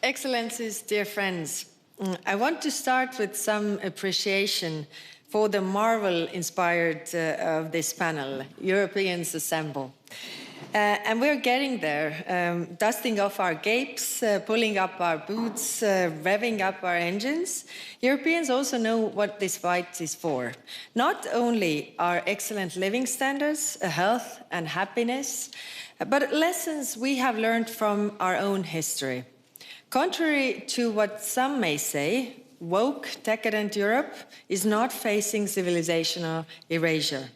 Excellencies, dear friends, I want to start with some appreciation for the marvel-inspired of this panel, Europeans Assemble. And we're getting there, dusting off our capes, pulling up our boots, revving up our engines. Europeans also know what this fight is for. Not only our excellent living standards, health and happiness, but lessons we have learned from our own history. Contrary to what some may say, woke, decadent Europe is not facing civilizational erasure.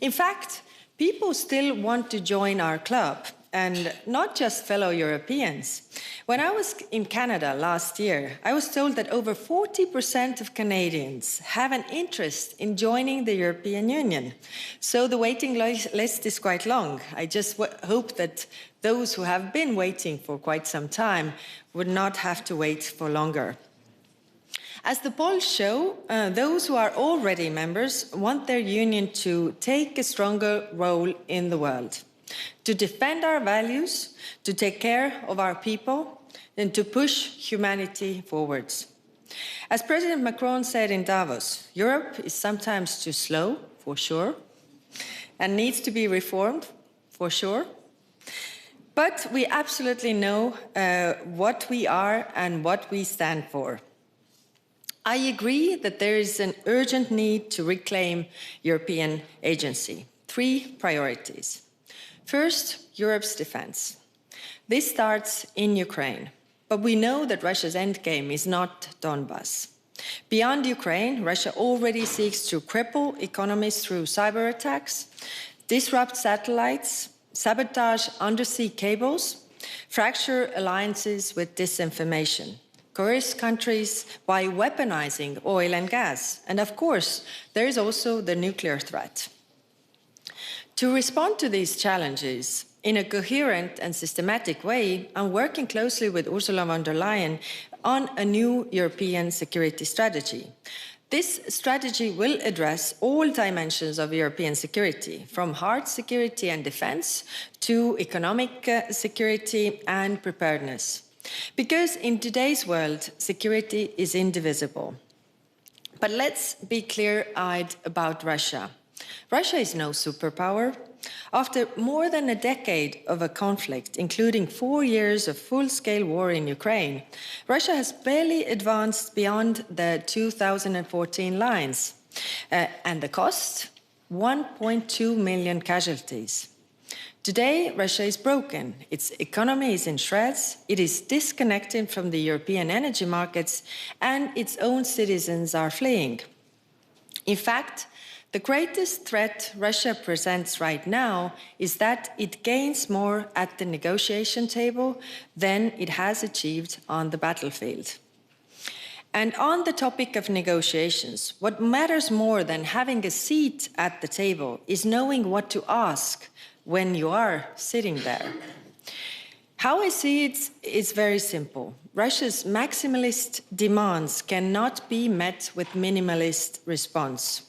In fact, people still want to join our club, and not just fellow Europeans. When I was in Canada last year, I was told that over 40% of Canadians have an interest in joining the European Union. So the waiting list is quite long. I just hope that those who have been waiting for quite some time would not have to wait for longer. As the polls show, those who are already members want their union to take a stronger role in the world, to defend our values, to take care of our people, and to push humanity forwards. As President Macron said in Davos, Europe is sometimes too slow, for sure, and needs to be reformed, for sure. But we absolutely know what we are and what we stand for. I agree that there is an urgent need to reclaim European agency. 3 priorities. First, Europe's defense. This starts in Ukraine, but we know that Russia's endgame is not Donbas. Beyond Ukraine, Russia already seeks to cripple economies through cyber attacks, disrupt satellites, sabotage undersea cables, fracture alliances with disinformation, coerce countries by weaponizing oil and gas. And of course, there is also the nuclear threat. To respond to these challenges in a coherent and systematic way, I'm working closely with Ursula von der Leyen on a new European security strategy. This strategy will address all dimensions of European security, from hard security and defense to economic security and preparedness. Because in today's world, security is indivisible. But let's be clear-eyed about Russia. Russia is no superpower. After more than a decade of a conflict, including 4 years of full-scale war in Ukraine, Russia has barely advanced beyond the 2014 lines. And the cost? 1.2 million casualties. Today, Russia is broken. Its economy is in shreds, it is disconnected from the European energy markets, and its own citizens are fleeing. In fact, the greatest threat Russia presents right now is that it gains more at the negotiation table than it has achieved on the battlefield. And on the topic of negotiations, what matters more than having a seat at the table is knowing what to ask when you are sitting there. How I see it is very simple. Russia's maximalist demands cannot be met with minimalist response.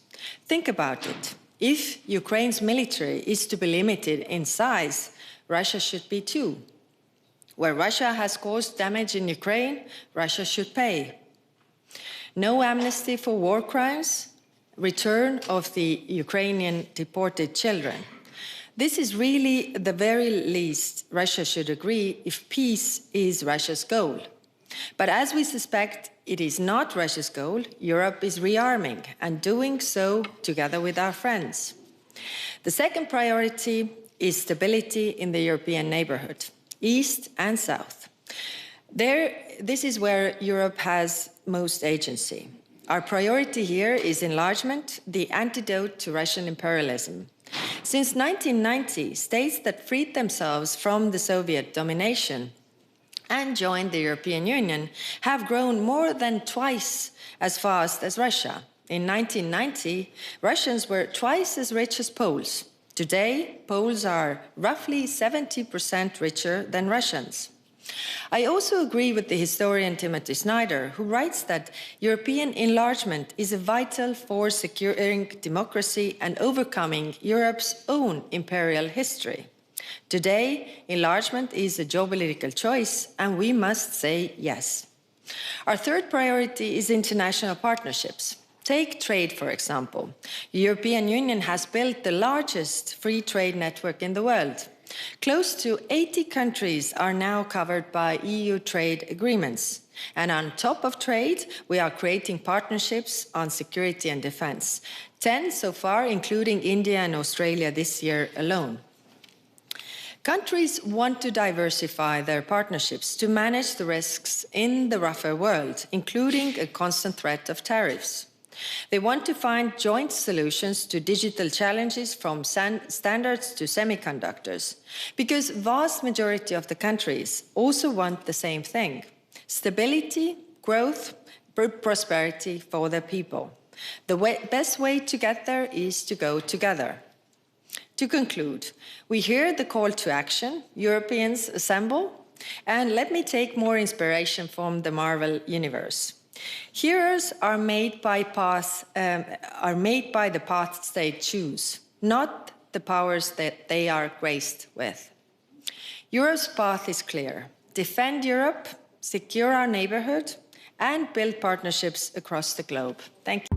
Think about it. If Ukraine's military is to be limited in size, Russia should be too. Where Russia has caused damage in Ukraine, Russia should pay. No amnesty for war crimes, return of the Ukrainian deported children. This is really the very least Russia should agree if peace is Russia's goal. But as we suspect it is not Russia's goal, Europe is rearming and doing so together with our friends. The second priority is stability in the European neighbourhood, East and South. This is where Europe has most agency. Our priority here is enlargement, the antidote to Russian imperialism. Since 1990, states that freed themselves from the Soviet domination and joined the European Union have grown more than twice as fast as Russia. In 1990, Russians were twice as rich as Poles. Today, Poles are roughly 70% richer than Russians. I also agree with the historian Timothy Snyder, who writes that European enlargement is vital for securing democracy and overcoming Europe's own imperial history. Today, enlargement is a geopolitical choice, and we must say yes. Our third priority is international partnerships. Take trade, for example. The European Union has built the largest free trade network in the world. Close to 80 countries are now covered by EU trade agreements. And on top of trade, we are creating partnerships on security and defense. 10 so far, including India and Australia this year alone. Countries want to diversify their partnerships to manage the risks in the rougher world, including a constant threat of tariffs. They want to find joint solutions to digital challenges from standards to semiconductors, because the vast majority of the countries also want the same thing: stability, growth, prosperity for their people. The best way to get there is to go together. To conclude, we hear the call to action, Europeans assemble, and let me take more inspiration from the Marvel universe. Heroes are made by the paths they choose, not the powers that they are graced with. Europe's path is clear: defend Europe, secure our neighborhood, and build partnerships across the globe. Thank you.